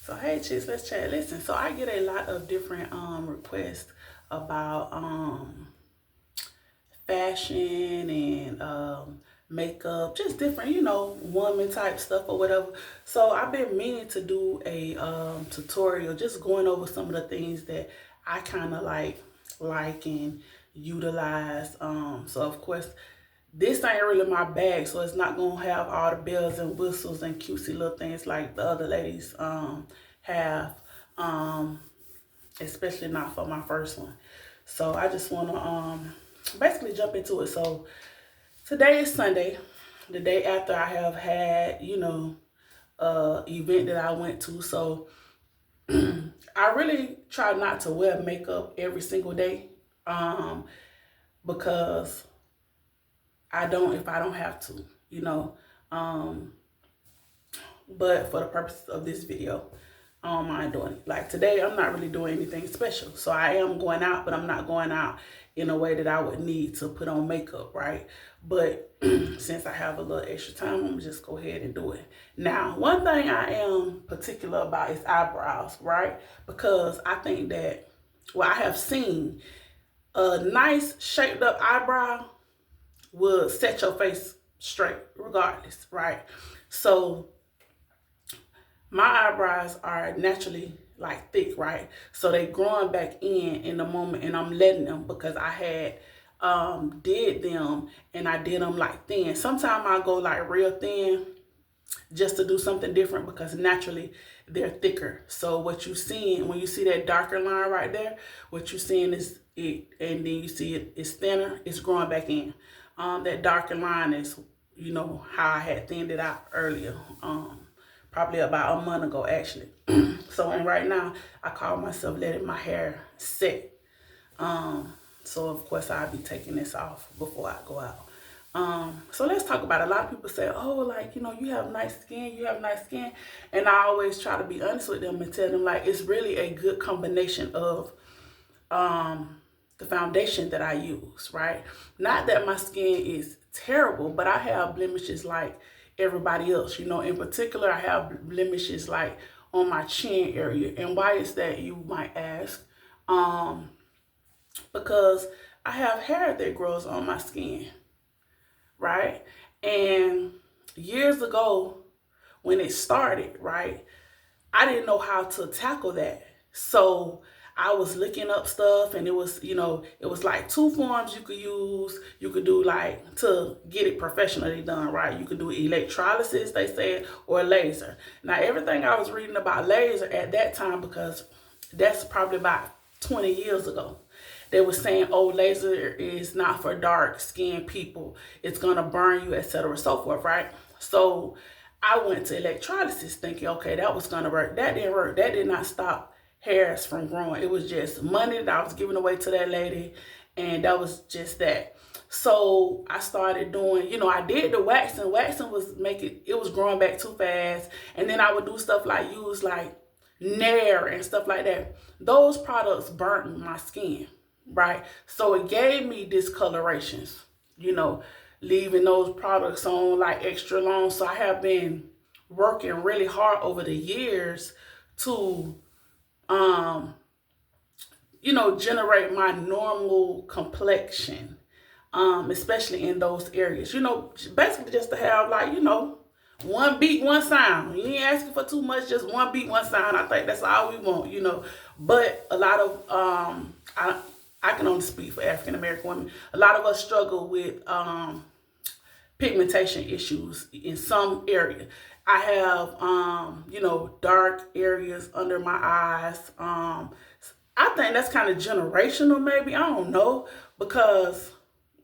So hey chicks, let's chat. Listen, so I get a lot of different requests about fashion and makeup, just different, woman type stuff or whatever. So I've been meaning to do a tutorial, just going over some of the things that I kind of like and utilize. So of course this ain't really my bag, so it's not gonna have all the bells and whistles and cutesy little things like the other ladies have, especially not for my first one. So I just wanna basically jump into it. So today is Sunday, the day after I have had, event that I went to. So I really try not to wear makeup every single day, because if I don't have to, you know. Um, but for the purpose of this video, I don't mind doing it. Like today, I'm not really doing anything special. So I am going out, but I'm not going out in a way that I would need to put on makeup, right? But since I have a little extra time, I'm gonna just go ahead and do it. Now, one thing I am particular about is eyebrows, right? Because I think that, well, I have seen a nice shaped up eyebrow will set your face straight regardless, right? So my eyebrows are naturally like thick, right? So they growing back in the moment, and I'm letting them because I had did them and I did them like thin. Sometimes I go like real thin just to do something different because naturally they're thicker. So what you seeing when you see that darker line right there, what you seeing is it, and then you see it's thinner, it's growing back in. That darker line is, how I had thinned it out earlier, probably about a month ago actually. So and right now I call myself letting my hair set. So of course I'll be taking this off before I go out. So let's talk about it. A lot of people say, oh, like, you have nice skin, you have nice skin. And I always try to be honest with them and tell them, like, it's really a good combination of the foundation that I use, right? Not that my skin is terrible, but I have blemishes like everybody else. In particular, I have blemishes like on my chin area. And why is that, you might ask? Because I have hair that grows on my skin, right? And years ago, when it started, right, I didn't know how to tackle that. So I was looking up stuff, and it was like two forms you could use. You could do like to get it professionally done, right? You could do electrolysis, they said, or laser. Now, everything I was reading about laser at that time, because that's probably about 20 years ago, they were saying, oh, laser is not for dark skinned people. It's going to burn you, etc. so forth, right? So I went to electrolysis thinking, okay, that was going to work. That didn't work. That did not stop hairs from growing. It was just money that I was giving away to that lady, and that was just that. So I started doing, I did the waxing. Waxing it was growing back too fast. And then I would do stuff like use like Nair and stuff like that. Those products burnt my skin, right? So it gave me discolorations, leaving those products on like extra long. So I have been working really hard over the years to generate my normal complexion, especially in those areas, basically just to have like, one beat, one sound. You ain't asking for too much, just one beat, one sound. I think that's all we want, but a lot of, I can only speak for African American women. A lot of us struggle with pigmentation issues in some area. I have, dark areas under my eyes. I think that's kind of generational, maybe. I don't know, because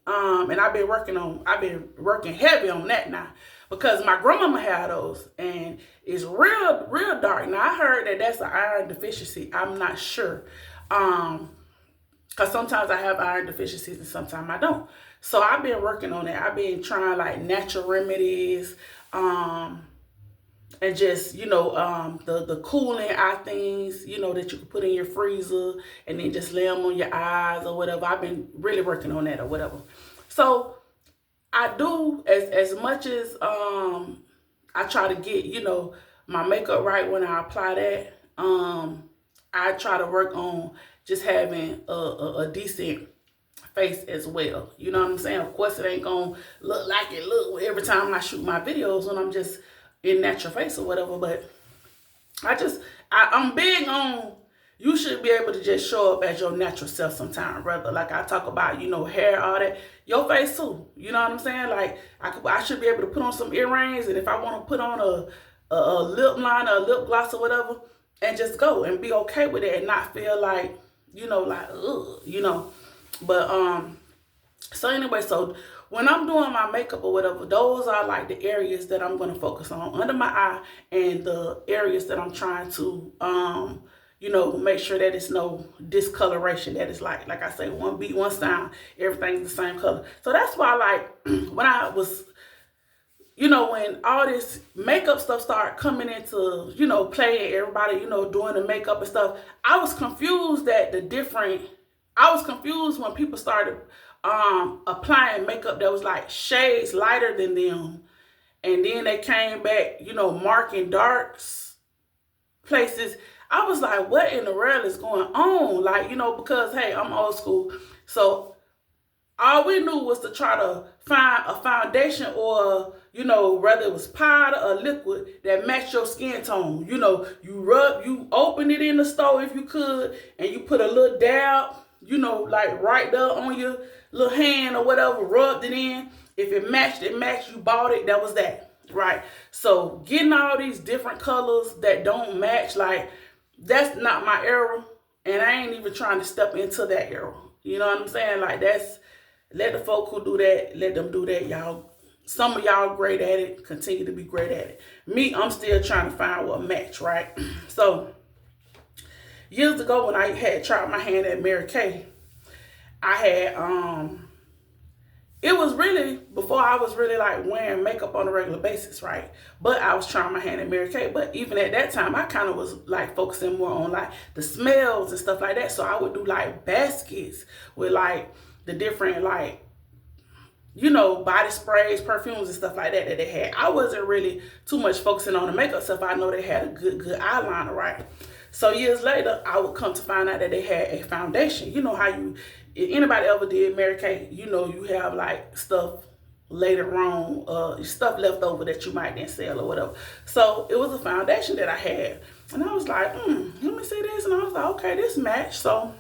and I've been working heavy on that now, because my grandmama had those, and it's real dark. Now I heard that that's an iron deficiency. I'm not sure, because sometimes I have iron deficiencies and sometimes I don't. So I've been working on it. I've been trying like natural remedies, and just, the cooling eye things, that you can put in your freezer and then just lay them on your eyes or whatever. I've been really working on that or whatever. So I do, as much as I try to get, my makeup right when I apply that. I try to work on just having a decent face as well. You know what I'm saying? Of course, it ain't gonna look like it look every time I shoot my videos when I'm just in natural face or whatever. But I'm big on, you should be able to just show up as your natural self sometime, brother. Like I talk about, hair, all that. Your face too. You know what I'm saying? Like I should be able to put on some earrings, and if I want to put on a lip liner, a lip gloss or whatever, and just go and be okay with it and not feel like, like, ugh. But so anyway, so when I'm doing my makeup or whatever, those are like the areas that I'm going to focus on under my eye, and the areas that I'm trying to make sure that it's no discoloration, that it's like I say, one beat, one sound, everything's the same color. So that's why, like, when I was, when all this makeup stuff started coming into, play, everybody, doing the makeup and stuff, I was confused when people started applying makeup that was like shades lighter than them, and then they came back, marking darks places. I was like, what in the world is going on? Like, because hey, I'm old school, so all we knew was to try to find a foundation, or whether it was powder or liquid that matched your skin tone. You open it in the store if you could, and you put a little dab, like right there on your little hand or whatever, rubbed it in. If it matched, you bought it, that was that, right? So getting all these different colors that don't match, like, that's not my era, and I ain't even trying to step into that era. You know what I'm saying? Like, let the folk who do that, let them do that, y'all. Some of y'all great at it, continue to be great at it. Me, I'm still trying to find what match, right? So years ago, when I had tried my hand at Mary Kay, I had, it was really before I was really like wearing makeup on a regular basis, right? But I was trying my hand at Mary Kay. But even at that time, I kind of was like focusing more on like the smells and stuff like that. So I would do like baskets with like the different like, body sprays, perfumes and stuff like that they had. I wasn't really too much focusing on the makeup stuff. I know they had a good eyeliner, right? So years later, I would come to find out that they had a foundation. You know how if anybody ever did Mary Kay, you have like stuff later on, stuff left over that you might then sell or whatever. So it was a foundation that I had, and I was like, let me see this, and I was like, okay, this match. So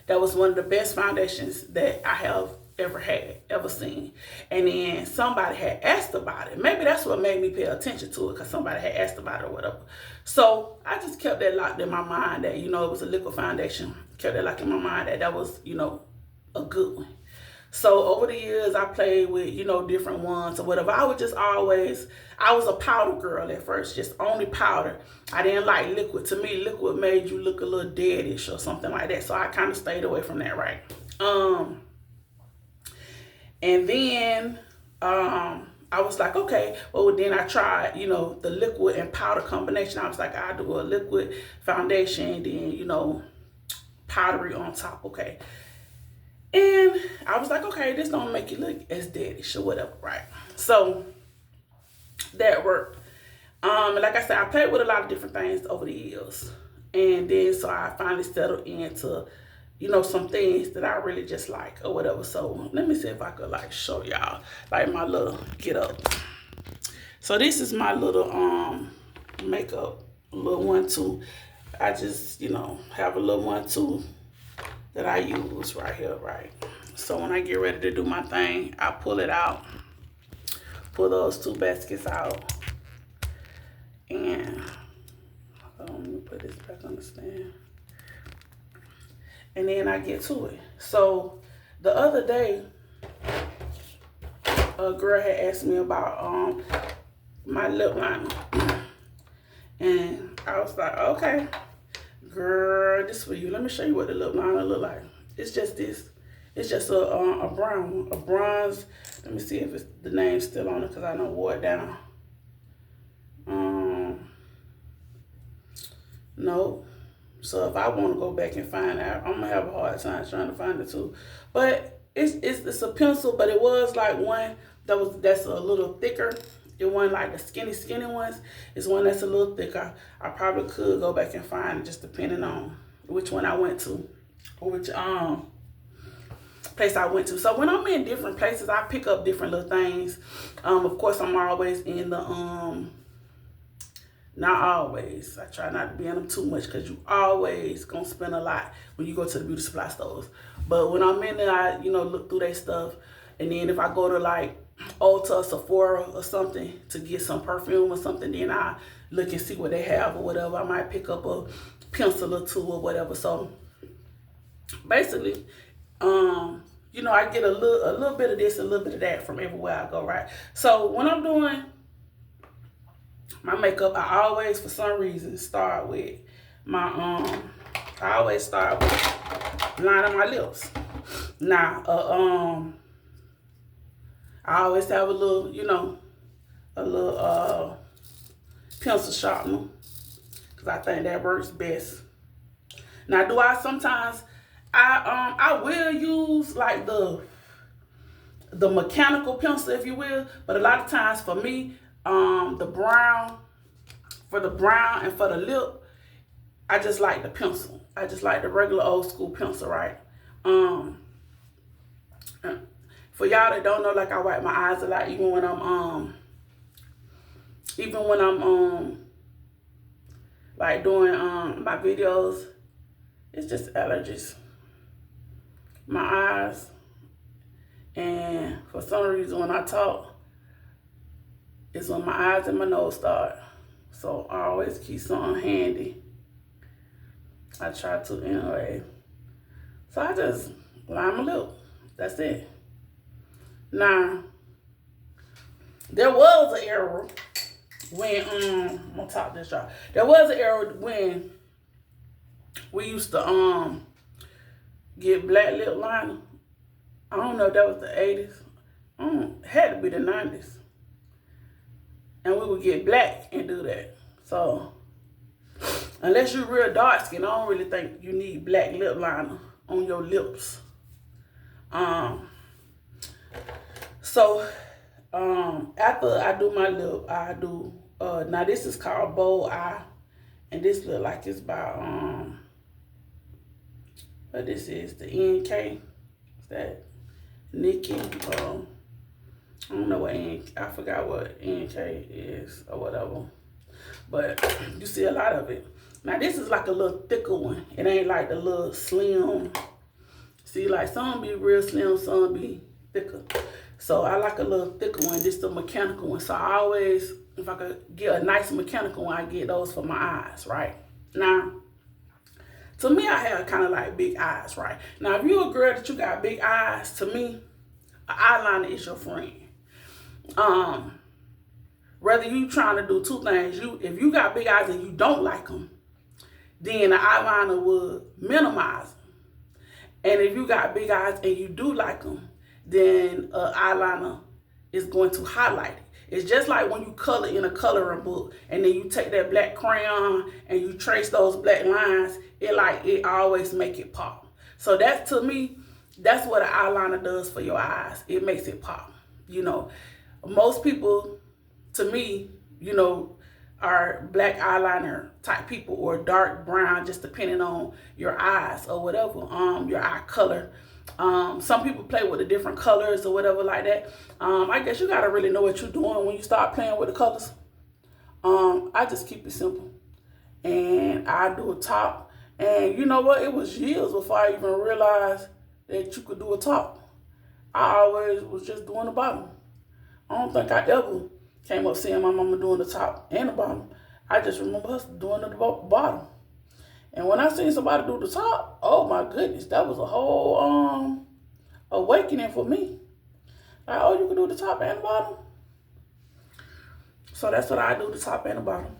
that was one of the best foundations that I have ever seen. And then somebody had asked about it. Maybe that's what made me pay attention to it, because somebody had asked about it or whatever. So I just kept that locked in my mind that, it was a liquid foundation. Kept that locked in my mind that was, a good one. So over the years, I played with, different ones or whatever. I was a powder girl at first, just only powder. I didn't like liquid. To me, liquid made you look a little deadish or something like that. So I kind of stayed away from that, right? And then I was like, okay, well, then I tried, the liquid and powder combination. I was like, I'll do a liquid foundation, then, powdery on top, okay. And I was like, okay, this don't make you look as deadish or whatever, right? So that worked. And like I said, I played with a lot of different things over the years. And then so I finally settled into, some things that I really just like or whatever. So let me see if I could like show y'all like my little get up. So this is my little makeup, little 1-2. I just, have a little 1-2 that I use right here, right? So when I get ready to do my thing, I pull it out, pull those 2 baskets out, and let me put this back on the stand. And then I get to it. So the other day, a girl had asked me about my lip liner. And I was like, okay, girl, this for you. Let me show you what the lip liner look like. It's just this. It's just a brown, a bronze. Let me see if the name's still on it, because I know wore it down. No. So if I want to go back and find out, I'm gonna have a hard time trying to find it too. But it's a pencil, but it was like one that's a little thicker, It wasn't like the skinny ones. It's one that's a little thicker. I probably could go back and find it, just depending on which one I went to, or which place I went to. So when I'm in different places, I pick up different little things. Of course, I'm always in the not always. I try not to be in them too much, because you always gonna spend a lot when you go to the beauty supply stores. But when I'm in there, I look through their stuff, and then if I go to like Ulta, Sephora or something to get some perfume or something, then I look and see what they have or whatever. I might pick up a pencil or two or whatever. So basically, I get a little bit of this, a little bit of that from everywhere I go, right? So when I'm doing my makeup, I always, for some reason, start with my I always start with lining my lips. Now, I always have a little, pencil sharpener, because I think that works best. Now, do I sometimes, I will use like the mechanical pencil, if you will, but a lot of times for me, for the brown and for the lip, I just like the pencil. I just like the regular old school pencil, right? For y'all that don't know, like, I wipe my eyes a lot, even when I'm like doing my videos. It's just allergies. My eyes. And for some reason when I talk, it's when my eyes and my nose start. So I always keep something handy. I try to anyway. So I just line my lip. That's it. Now, there was an era when, I'm gonna top this y'all. There was an era when we used to get black lip liner. I don't know if that was the 80s. It had to be the 90s. And we would get black and do that. So, unless you're real dark skin, I don't really think you need black lip liner on your lips. After I do my lip, I do, now this is called Bold Eye. And this look like it's by, what this is, the NK. Is that Nikki? I don't know what I forgot what NK is or whatever. But you see a lot of it. Now this is like a little thicker one. It ain't like the little slim. See, like some be real slim, some be thicker. So I like a little thicker one, just a mechanical one. So I always, if I could get a nice mechanical one, I get those for my eyes, right? Now, to me, I have kind of like big eyes, right? Now, if you're a girl that you got big eyes, to me, an eyeliner is your friend. Whether you trying to do two things, if you got big eyes and you don't like them, then the eyeliner will minimize them. And if you got big eyes and you do like them, then eyeliner is going to highlight it. It's just like when you color in a coloring book and then you take that black crayon and you trace those black lines, it always make it pop. So that's, to me, that's what an eyeliner does for your eyes. It makes it pop. Most people, to me, are black eyeliner type people, or dark brown, just depending on your eyes or whatever, your eye color. Some people play with the different colors or whatever like that. I guess you gotta really know what you're doing when you start playing with the colors. I just keep it simple, and I do a top. And you know what? It was years before I even realized that you could do a top. I always was just doing the bottom. I don't think I ever came up seeing my mama doing the top and the bottom. I just remember her doing the bottom. And when I seen somebody do the top, oh my goodness, that was a whole awakening for me. Like, oh, you can do the top and the bottom? So that's what I do, the top and the bottom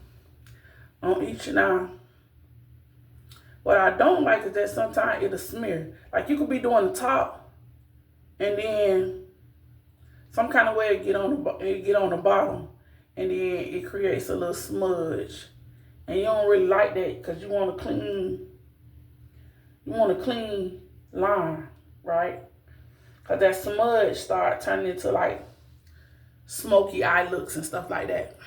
on each. Now, what I don't like is that sometimes it'll smear. Like, you could be doing the top and then some kind of way it get on the bottom, and then it creates a little smudge. And you don't really like that, because you want a clean line, right? Because that smudge start turning into like smoky eye looks and stuff like that.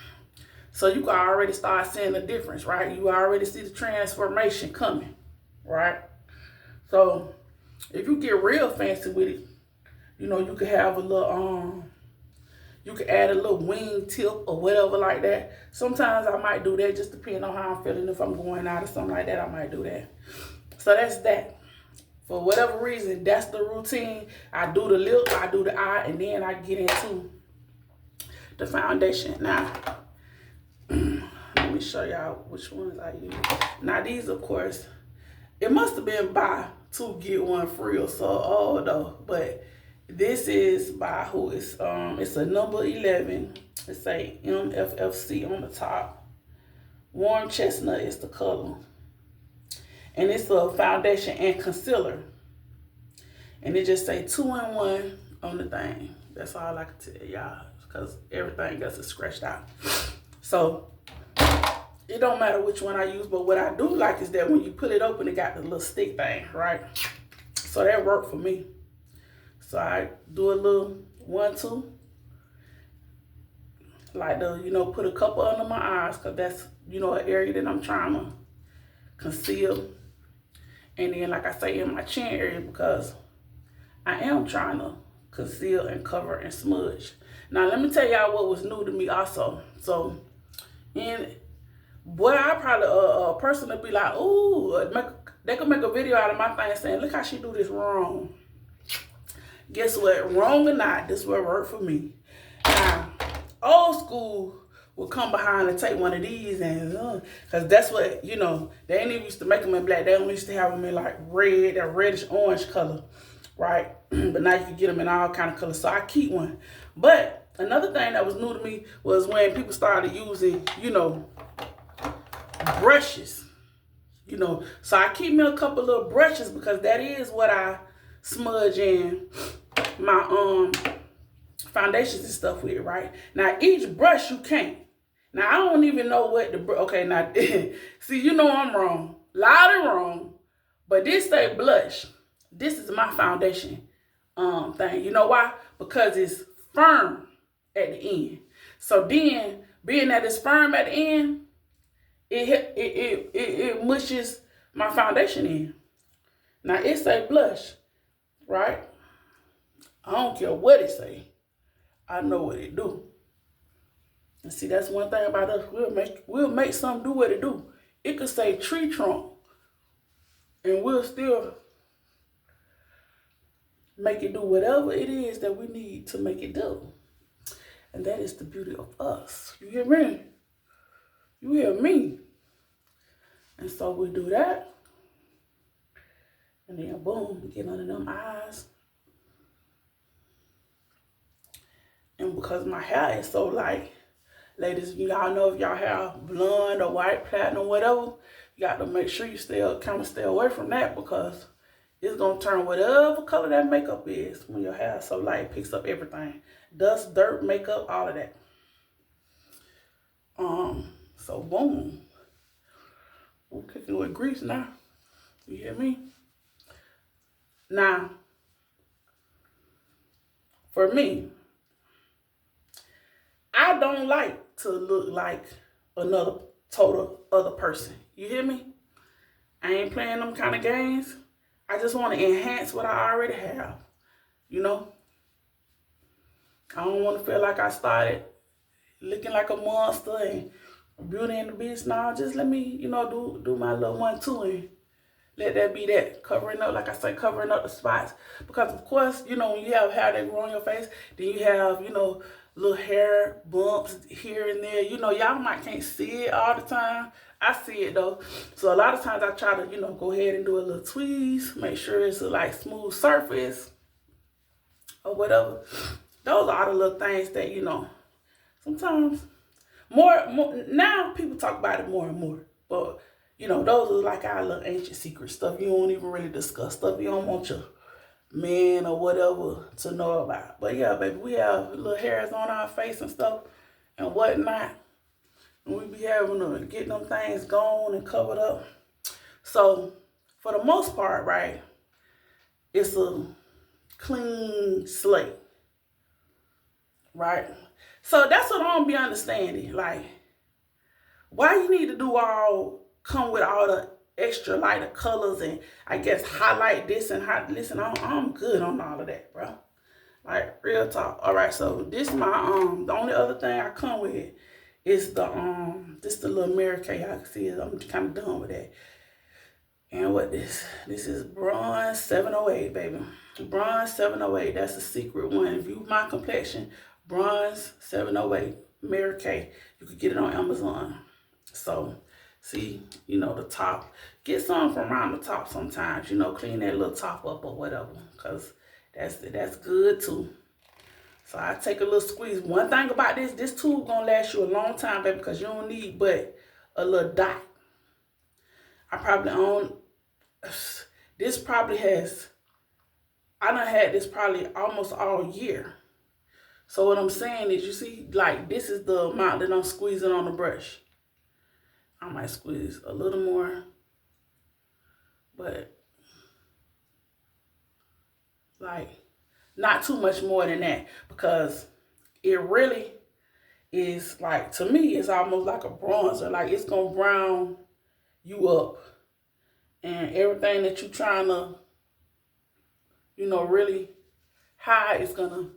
So you can already start seeing the difference, right? You already see the transformation coming, right? So if you get real fancy with it, you know, you could have a little, you could add a little wing tip or whatever like that. Sometimes I might do that, just depending on how I'm feeling. If I'm going out or something like that, I might do that. So that's that. For whatever reason, that's the routine. I do the lip, I do the eye, and then I get into the foundation. Now, let me show y'all which ones I use. Now these, of course, it must have been buy two get one free or so old though, but this is by who? It's a number 11. It's a MFFC on the top. Warm chestnut is the color, and it's a foundation and concealer, and it just say 2-in-1 on the thing. That's all I can tell y'all, because everything else is scratched out. So it don't matter which one I use, but what I do like is that when you put it open, it got the little stick thing, right? So that worked for me. So I do a little 1-2, like the, you know, put a couple under my eyes, because that's, you know, an area that I'm trying to conceal. And then, like I say, in my chin area, because I am trying to conceal and cover and smudge. Now, let me tell y'all what was new to me also. So, boy, I probably, a person would be like, ooh, they could make a video out of my thing saying, look how she do this wrong. Guess what? Wrong or not, this will work for me. Now, old school would come behind and take one of these and, because that's what, you know, they ain't even used to make them in black. They only used to have them in like red or reddish orange color, right? But now you can get them in all kind of colors. So I keep one. But another thing that was new to me was when people started using, you know, brushes. You know, so I keep me a couple little brushes, because that is what I smudge in my foundations and stuff with, right? Now each brush you can't. Now I don't even know what the okay, now see, you know I'm wrong, loud and wrong, but this say blush. This is my foundation thing. You know why? Because it's firm at the end. So then, being that it's firm at the end, it mushes my foundation in. Now it say blush, right? I don't care what it say. I know what it do. And see, that's one thing about us. We'll make something do what it do. It could say tree trunk, and we'll still make it do whatever it is that we need to make it do. And that is the beauty of us. You hear me? You hear me? And so we do that. And then boom, get under them eyes. And because my hair is so light, ladies, y'all know if y'all have blonde or white, platinum, whatever, you got to make sure you kind of stay away from that, because it's going to turn whatever color that makeup is when your hair is so light. It picks up everything. Dust, dirt, makeup, all of that. So boom. I'm cooking with grease now. You hear me? Now, for me, I don't like to look like another total other person. You hear me? I ain't playing them kind of games. I just want to enhance what I already have. You know? I don't want to feel like I started looking like a monster and Beauty and the Beast. Now, just let me, you know, do my little 1-2 and let that be that. Covering up, like I say, covering up the spots. Because, of course, you know, when you have hair that grow on your face, then you have, you know, little hair bumps here and there. You know, y'all might can't see it all the time. I see it, though. So, a lot of times I try to, you know, go ahead and do a little tweeze. Make sure it's a, like, smooth surface or whatever. Those are the little things that, you know, sometimes more now people talk about it more and more. But, you know, those are like our little ancient secret stuff you don't even really discuss, stuff you don't want your man or whatever to know about. But yeah, baby, we have little hairs on our face and stuff and whatnot. And we be having to get them things gone and covered up. So for the most part, right, it's a clean slate, right? So that's what I don't be understanding. Like, why you need to come with all the extra lighter colors and I guess highlight this and highlight. Listen, I'm good on all of that, bro. Like, real talk. All right, so this my the only other thing I come with is the little mirror case. Y'all can see it. I'm kind of done with that. And what this is bronze 708, baby. Bronze 708. That's a secret one. If you my complexion, bronze 708 Mary Kay. You could get it on Amazon. So, see, you know, the top. Get some from around the top sometimes. You know, clean that little top up or whatever. Because that's good too. So I take a little squeeze. One thing about this tool gonna last you a long time, baby, because you don't need but a little dot. I probably own this probably has I done had this probably almost all year. So what I'm saying is, you see, like, this is the amount that I'm squeezing on the brush. I might squeeze a little more, but like not too much more than that, because it really is, like, to me, it's almost like a bronzer. Like, it's gonna brown you up, and everything that you're trying to, you know, really hide is gonna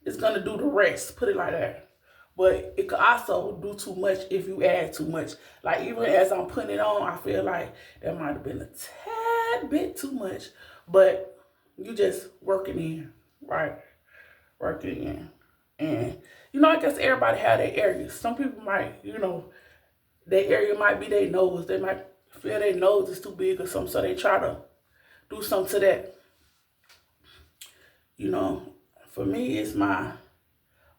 do the rest. Put it like that. But it could also do too much if you add too much. Like, even as I'm putting it on, I feel like that might have been a tad bit too much. But you just work it in, right? Work it in. And, you know, I guess everybody have their areas. Some people might, you know, their area might be their nose. They might feel their nose is too big or something, so they try to do something to that. You know, for me, it's my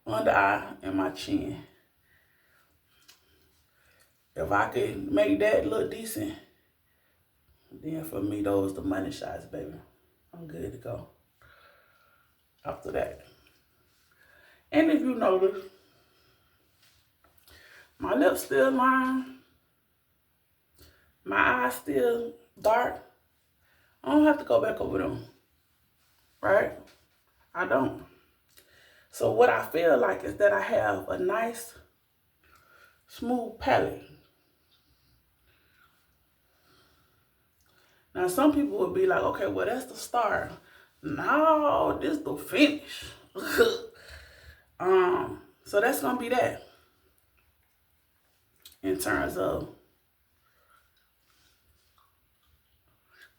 under eye and my chin. If I could make that look decent, then for me, those the money shots, baby. I'm good to go after that. And if you notice, my lips still lined, my eyes still dark. I don't have to go back over them, right? I don't. So what I feel like is that I have a nice, smooth palette. Now, some people would be like, okay, well, that's the start. No, this the finish. So that's gonna be that in terms of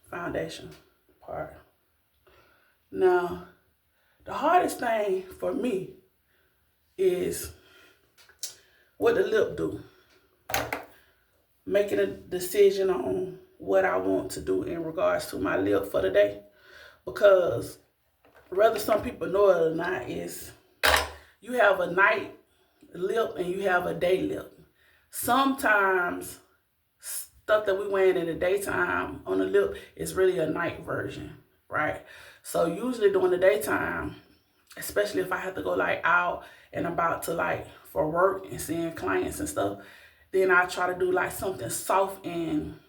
foundation part. Now, the hardest thing for me is what the lip do. Making a decision on what I want to do in regards to my lip for the day. Because whether some people know it or not, is you have a night lip and you have a day lip. Sometimes stuff that we wearing in the daytime on the lip is really a night version, right? So usually during the daytime, especially if I have to go like out and about to like for work and seeing clients and stuff, then I try to do like something soft. And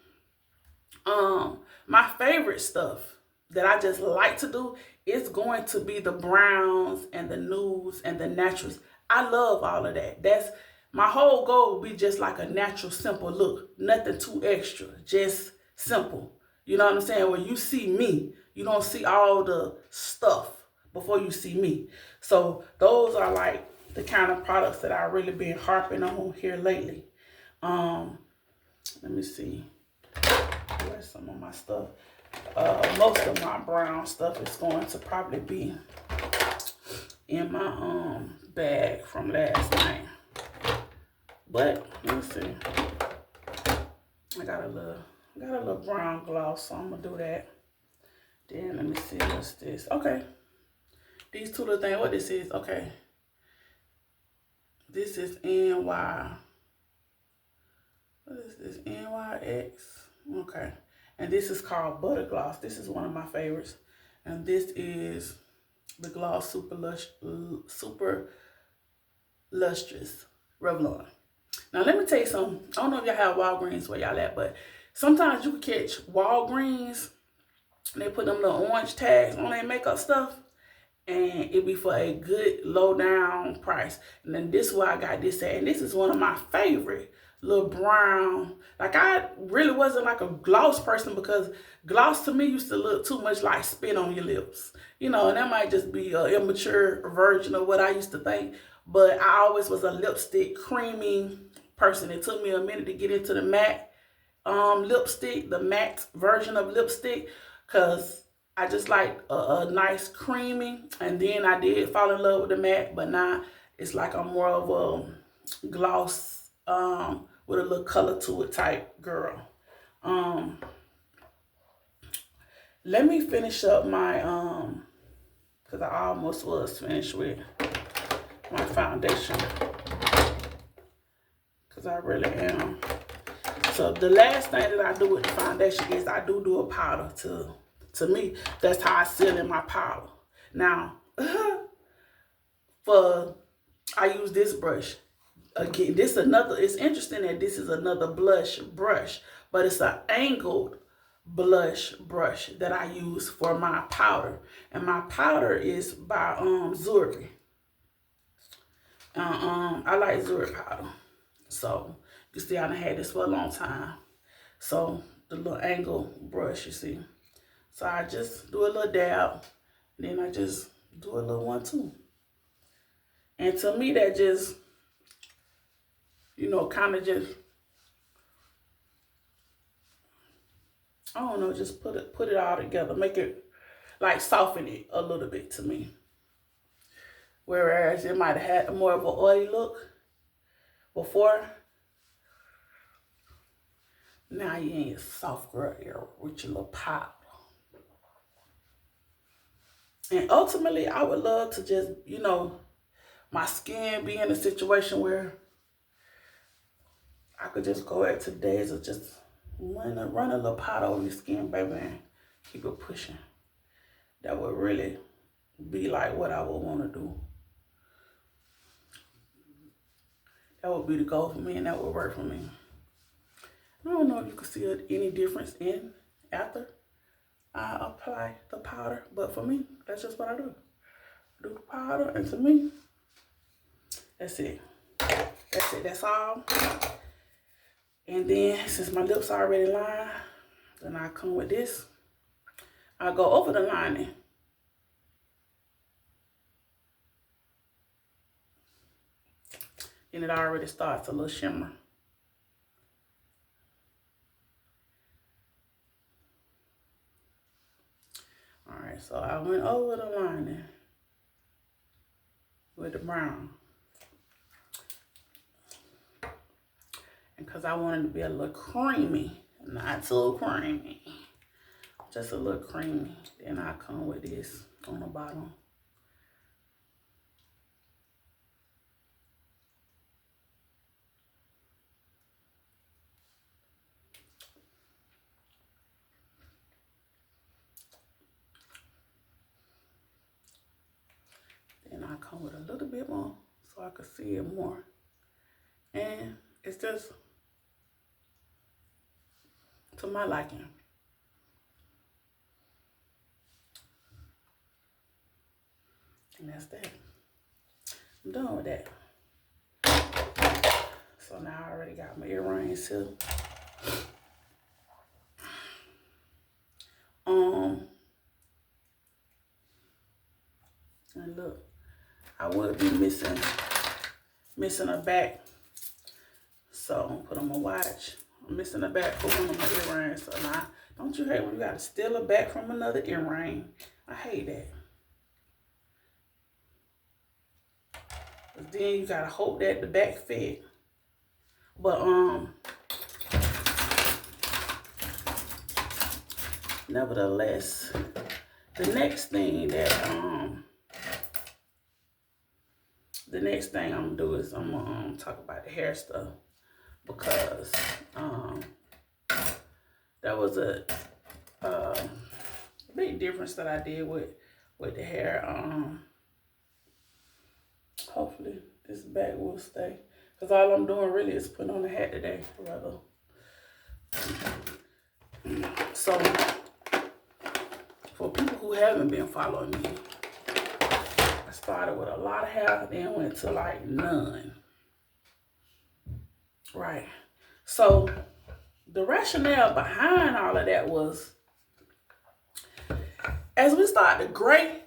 my favorite stuff that I just like to do is going to be the browns and the nudes and the naturals. I love all of that. That's my whole goal, would be just like a natural, simple look. Nothing too extra, just simple. You know what I'm saying? When you see me, you don't see all the stuff before you see me. So those are like the kind of products that I've really been harping on here lately. Let me see. Where's some of my stuff? Most of my brown stuff is going to probably be in my bag from last night. But let me see. I got a little brown gloss, so I'm gonna do that. Then let me see, what's this? Okay. These two little things, what this is, okay. This is NY. What is this? NYX. Okay. And this is called Butter Gloss. This is one of my favorites. And this is the Gloss Super Lustrous Revlon. Now, let me tell you something. I don't know if y'all have Walgreens where y'all at, but sometimes you can catch Walgreens and they put them little orange tags on their makeup stuff. and it be for a good low down price. And then this is where I got this at, and this is one of my favorite little brown. Like, I really wasn't like a gloss person, because gloss to me used to look too much like spit on your lips, you know, and that might just be an immature version of what I used to think. But I always was a lipstick creamy person. It took me a minute to get into the matte lipstick, the matte version of lipstick, because I just like a nice creamy. And then I did fall in love with the matte, but now it's like I'm more of a gloss with a little color to it type girl. Let me finish up my because I almost was finished with my foundation, because I really am. So the last thing that I do with the foundation is I do a powder. To me, that's how I seal in my powder. Now, I use this brush. Again, it's interesting that this is another blush brush, but it's an angled blush brush that I use for my powder. And my powder is by Zuri. I like Zuri powder. So you see, I done had this for a long time. So the little angle brush, you see. So I just do a little dab, and then I just do a little one too. And to me, that just, you know, kind of just, I don't know, just put it all together, make it like soften it a little bit to me. Whereas it might have had more of an oily look before. Now you ain't soft girl here with your little powder. And ultimately, I would love to just, you know, my skin be in a situation where I could just go at 2 days of just run a little powder over your skin, baby, and keep it pushing. That would really be like what I would want to do. That would be the goal for me, and that would work for me. I don't know if you can see any difference in after I apply the powder, but for me, that's just what I do. Do the powder, and to me, that's it. That's it. That's all. And then, since my lips are already lined, then I come with this. I go over the lining. And it already starts a little shimmer. All right, so I went over the lining with the brown. And because I wanted to be a little creamy, not too creamy, just a little creamy. Then I come with this on the bottom. Then I come with a little bit more so I could see it more. And it's just to my liking. And that's that. I'm done with that. So now I already got my earrings too. And look, I would be missing a back. So I'm gonna put on my watch. I'm missing a back for one of my earrings. So now, don't you hate when you gotta steal a back from another earring? I hate that. But then you gotta hope that the back fit. But nevertheless, the next thing I'm gonna do is I'm gonna talk about the hair stuff, because that was a big difference that I did with the hair. Hopefully this back will stay, because all I'm doing really is putting on the hat today, rather. So for people who haven't been following me, started with a lot of hair, then went to like none. Right. So the rationale behind all of that was, as we started to gray,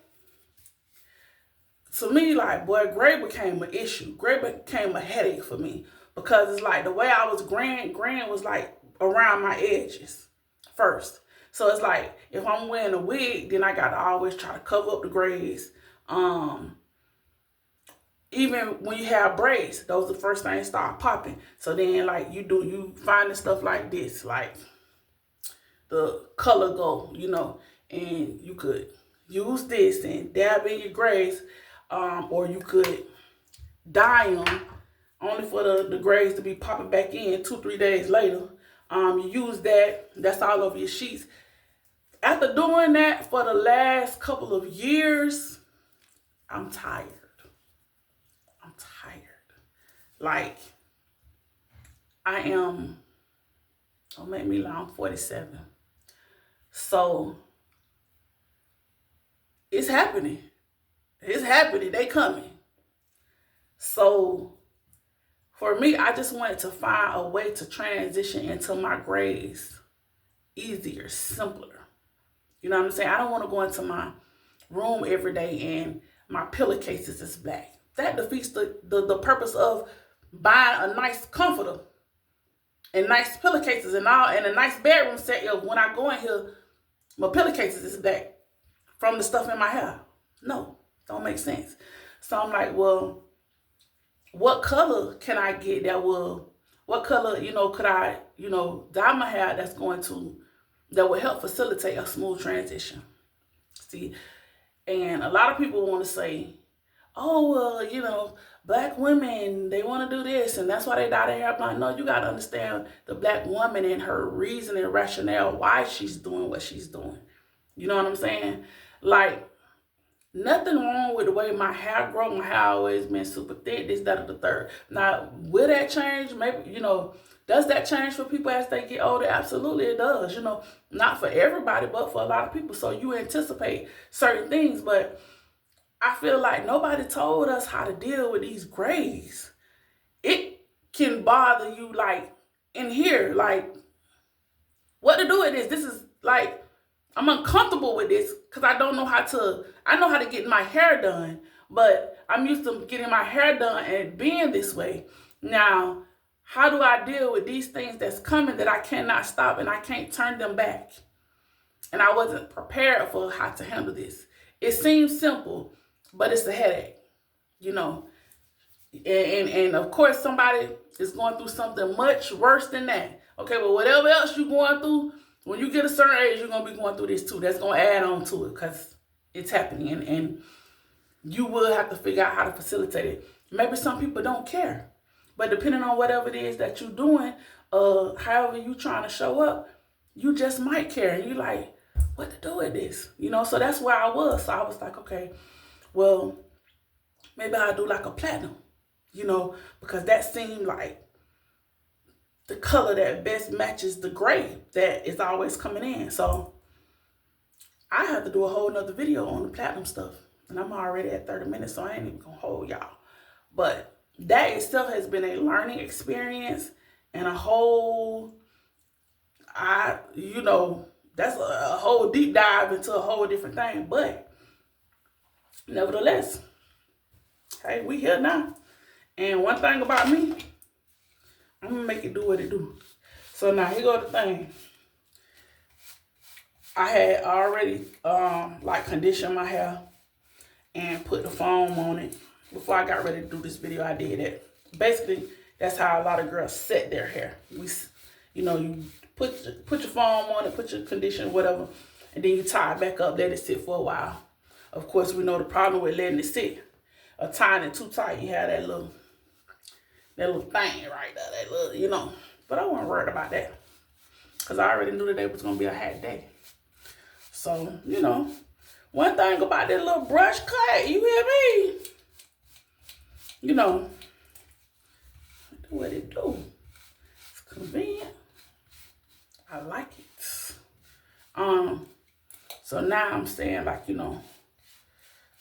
to me, like, boy, gray became an issue. Gray became a headache for me because it's like the way I was graying was like around my edges first. So it's like if I'm wearing a wig, then I got to always try to cover up the grays. Even when you have braids, those are the first things start popping. So then like you finding stuff like this, like the color gold, you know, and you could use this and dab in your grays, or you could dye them only for the grays to be popping back in 2-3 days later. You use that's all over your sheets. After doing that for the last couple of years, I'm tired. I'm tired. Like, I am, don't make me lie, I'm 47. So, it's happening. It's happening. They coming. So, for me, I just wanted to find a way to transition into my grays easier, simpler. You know what I'm saying? I don't want to go into my room every day and my pillowcases is black. That defeats the purpose of buying a nice comforter and nice pillowcases and all, and a nice bedroom set. When I go in here, my pillowcases is black from the stuff in my hair. No, don't make sense. So I'm like, well, what color can I get what color, could I, dye my hair that will help facilitate a smooth transition. See, and a lot of people want to say, oh, well, black women, they want to do this, and that's why they dye their hair blonde. No, you got to understand the black woman and her reason and rationale why she's doing what she's doing. You know what I'm saying? Like, nothing wrong with the way my hair grow. My hair always been super thick, this, that, or the third. Now, will that change? Maybe, does that change for people as they get older? Absolutely, it does. Not for everybody, but for a lot of people. So you anticipate certain things, but I feel like nobody told us how to deal with these grays. It can bother you, like, in here, like, what to do with this? This is, like, I'm uncomfortable with this because I know how to get my hair done, but I'm used to getting my hair done and being this way. Now, how do I deal with these things that's coming that I cannot stop and I can't turn them back? And I wasn't prepared for how to handle this. It seems simple, but it's a headache, And of course, somebody is going through something much worse than that. Okay, but whatever else you're going through, when you get a certain age, you're going to be going through this too. That's going to add on to it because it's happening. And you will have to figure out how to facilitate it. Maybe some people don't care. But depending on whatever it is that you're doing, however you trying to show up, you just might care. And you're like, what to do with this? So that's where I was. So I was like, okay, well, maybe I'll do like a platinum, because that seemed like the color that best matches the gray that is always coming in. So I have to do a whole nother video on the platinum stuff. And I'm already at 30 minutes, so I ain't even gonna hold y'all. But that itself has been a learning experience and a whole, that's a whole deep dive into a whole different thing. But nevertheless, hey, we here now. And one thing about me, I'm gonna make it do what it do. So now here go the thing. I had already conditioned my hair and put the foam on it. Before I got ready to do this video, I did it. Basically, that's how a lot of girls set their hair. You put your foam on it, put your conditioner, whatever, and then you tie it back up, let it sit for a while. Of course, we know the problem with letting it sit. Or tying it too tight, you have that little thing right there, that little, But I wasn't worried about that because I already knew today was going to be a hot day. So, one thing about that little brush cut, you hear me? Do what it do. It's convenient. I like it. So now I'm saying, like,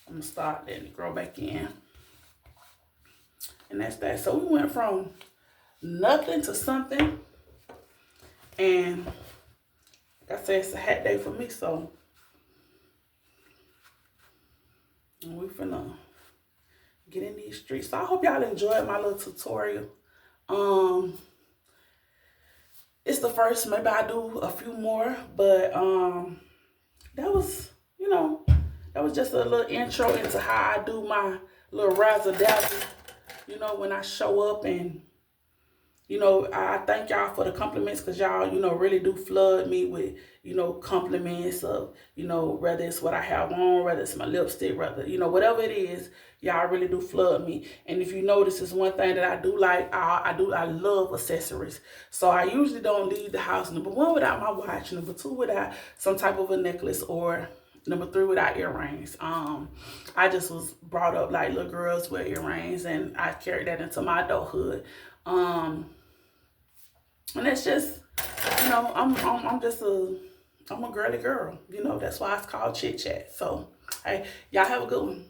I'm gonna start letting it grow back in. And that's that. So we went from nothing to something. And like I said, it's a hat day for me, so we finna get in these streets. So I hope y'all enjoyed my little tutorial. It's the first, maybe I do a few more, but that was, you know, that was just a little intro into how I do my little razzle dazzle, you know, when I show up. And you know, I thank y'all for the compliments, because y'all, you know, really do flood me with, you know, compliments of, you know, whether it's what I have on, whether it's my lipstick, whether, you know, whatever it is, y'all really do flood me. And if you notice, it's one thing that I do like, I love accessories. So I usually don't leave the house, number one, without my watch, number two, without some type of a necklace, or number three, without earrings. I just was brought up like little girls wear earrings, and I carried that into my adulthood. And it's just, you know, I'm a girly girl. You know, that's why it's called Chic-Chat. So, hey, y'all have a good one.